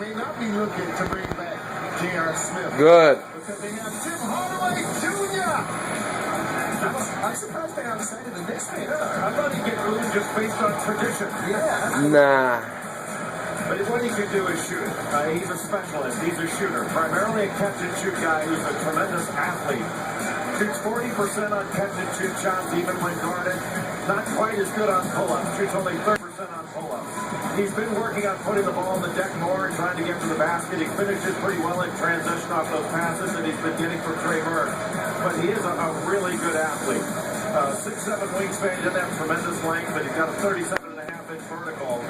May not be looking to bring back J.R. Smith. Good. Because they have Tim Hardaway Jr. I'm surprised they outside the Knicks. I thought he'd get moved just based on tradition. Yeah. Nah. But what he can do is shoot. He's a specialist. He's a shooter. Primarily a catch-and-shoot guy who's a tremendous athlete. Shoots 40% on catch-and-shoot shots even when guarded. Not quite as good on pull-ups. Shoots only 30% on pull-ups. He's been working on putting the ball on the deck more and trying to get to the basket. He finishes pretty well in transition off those passes that he's been getting from Trey Burke. But he is a really good athlete. 6'7" wingspan. He doesn't have tremendous length, but he's got a 37.5-inch vertical.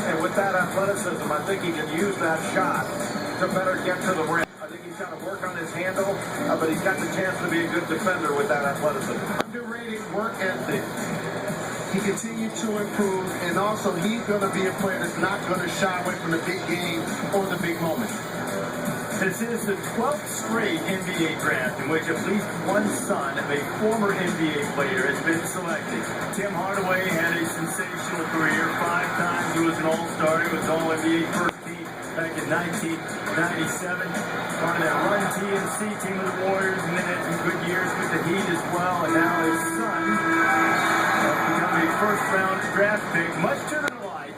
And with that athleticism, I think he can use that shot to better get to the rim. I think he's got to work on his handle, but he's got the chance to be a good defender with that athleticism. Underrated work ethic. He continued to improve, and also he's going to be a player that's not going to shy away from the big game or the big moment. This is the 12th straight NBA draft in which at least one son of a former NBA player has been selected. Tim Hardaway had a sensational career. 5 times he was an all-star. He was all-NBA first team back in 1997. Part of that Run TNC team of the Warriors, and then had some good years with the Heat as well. And now his son has become a first-round draft pick, much to the delight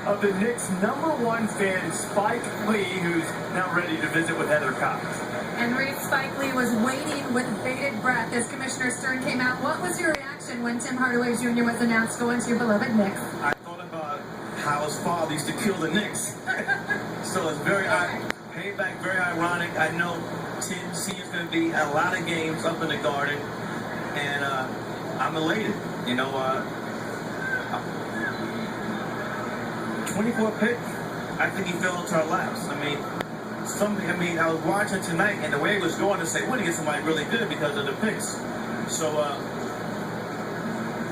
of the Knicks' #1 fan, Spike Lee, who's now ready to visit with Heather Cox. And Reed, Spike Lee was waiting with bated breath as Commissioner Stern came out. What was your reaction when Tim Hardaway Jr. was announced going to your beloved Knicks? I thought about how his father used to kill the Knicks. So it's very payback, very ironic. I know Tim Senior's going to be at a lot of games up in the Garden, and I'm elated. 24 pick, I think he fell into our laps. I was watching tonight, and the way it was going to say, we're going to get somebody really good because of the picks. So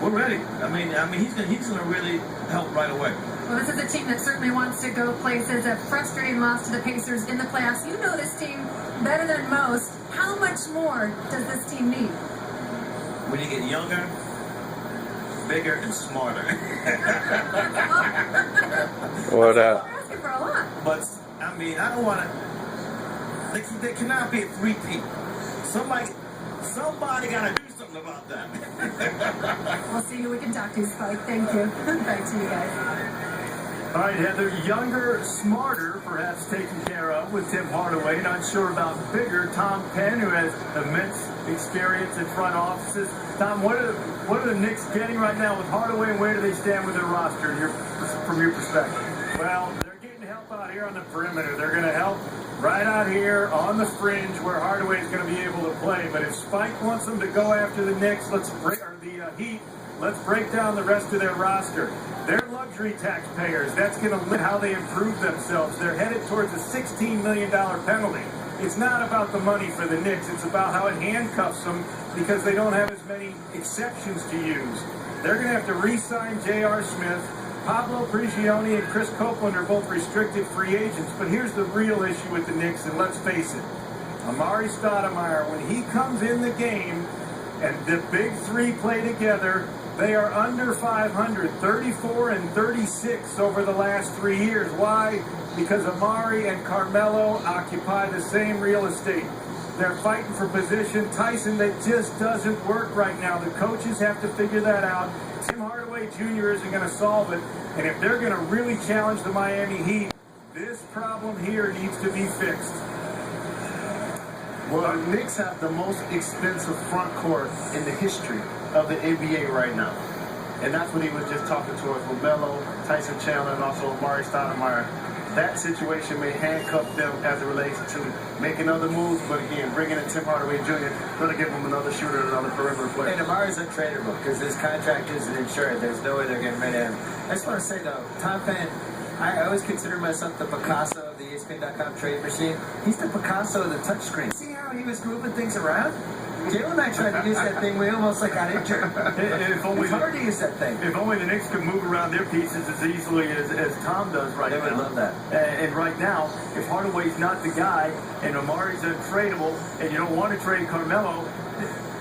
we're ready. He's going to really help right away. Well, this is a team that certainly wants to go places. A frustrating loss to the Pacers in the playoffs. You know this team better than most. How much more does this team need? When you get younger, bigger, and smarter. What up? We're asking for a lot. But, I don't want to... They cannot be a three-peat. Somebody got to do something about that. We'll see who we can talk to, Spike. Thank you. Back to you guys. All right, Heather, younger, smarter, perhaps taken care of with Tim Hardaway. Not sure about bigger. Tom Penn, who has immense experience in front offices. Tom, what are the Knicks getting right now with Hardaway, and where do they stand with their roster from your perspective? Well, they're getting help out here on the perimeter. They're going to help right out here on the fringe where Hardaway is going to be able to play. But if Spike wants them to go after the Knicks, Heat, let's break down the rest of their roster. They're luxury taxpayers. That's going to limit how they improve themselves. They're headed towards a $16 million penalty. It's not about the money for the Knicks. It's about how it handcuffs them because they don't have as many exceptions to use. They're going to have to re-sign J.R. Smith. Pablo Prigioni and Chris Copeland are both restricted free agents. But here's the real issue with the Knicks, and let's face it. Amari Stoudemire, when he comes in the game and the big three play together, they are under 500, 34 and 36 over the last 3 years. Why? Because Amari and Carmelo occupy the same real estate. They're fighting for position. Tyson, that just doesn't work right now. The coaches have to figure that out. Tim Hardaway Jr. isn't going to solve it. And if they're going to really challenge the Miami Heat, this problem here needs to be fixed. Well, the Knicks have the most expensive front court in the history of the NBA right now. And that's what he was just talking to us with Melo, Tyson Chandler, and also Amari Stoudemire. That situation may handcuff them as it relates to making other moves, but again, bringing in Tim Hardaway Jr. going to give them another shooter and another perimeter player. And Amari's untradeable because his contract isn't insured. There's no way they're getting rid of him. I just want to say, though, Tom Penn, I always consider myself the Picasso of the ESPN.com trade machine. He's the Picasso of the touchscreen. See how he was moving things around? Jalen and I tried to use that thing. We almost got injured. It's hard to use that thing. If only the Knicks could move around their pieces as easily as Tom does right now. They would love that. And right now, if Hardaway's not the guy and Amari's untradeable and you don't want to trade Carmelo,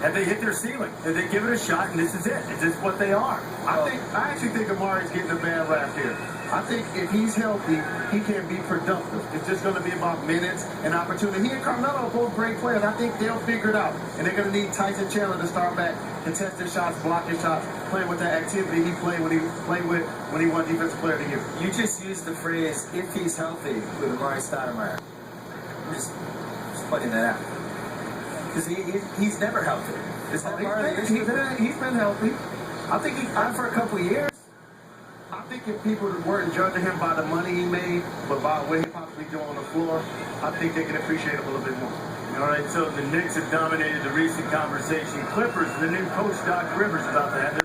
have they hit their ceiling? Have they given it a shot and this is it? Is this what they are? I actually think Amari's getting a bad rap here. I think if he's healthy, he can be productive. It's just going to be about minutes and opportunity. He and Carmelo are both great players. I think they'll figure it out. And they're going to need Tyson Chandler to start back, contest his shots, block his shots, playing with that activity he played when he won Defensive Player of the Year. You just used the phrase, if he's healthy, with Amari Stoudemire. I'm just putting that out. Because he's never healthy. Is that part of the issue? He's been healthy. I think he's Not for a couple of years. I think if people weren't judging him by the money he made, but by what he possibly do on the floor, I think they can appreciate him a little bit more. All right, so the Knicks have dominated the recent conversation. Clippers, the new coach, Doc Rivers, about to have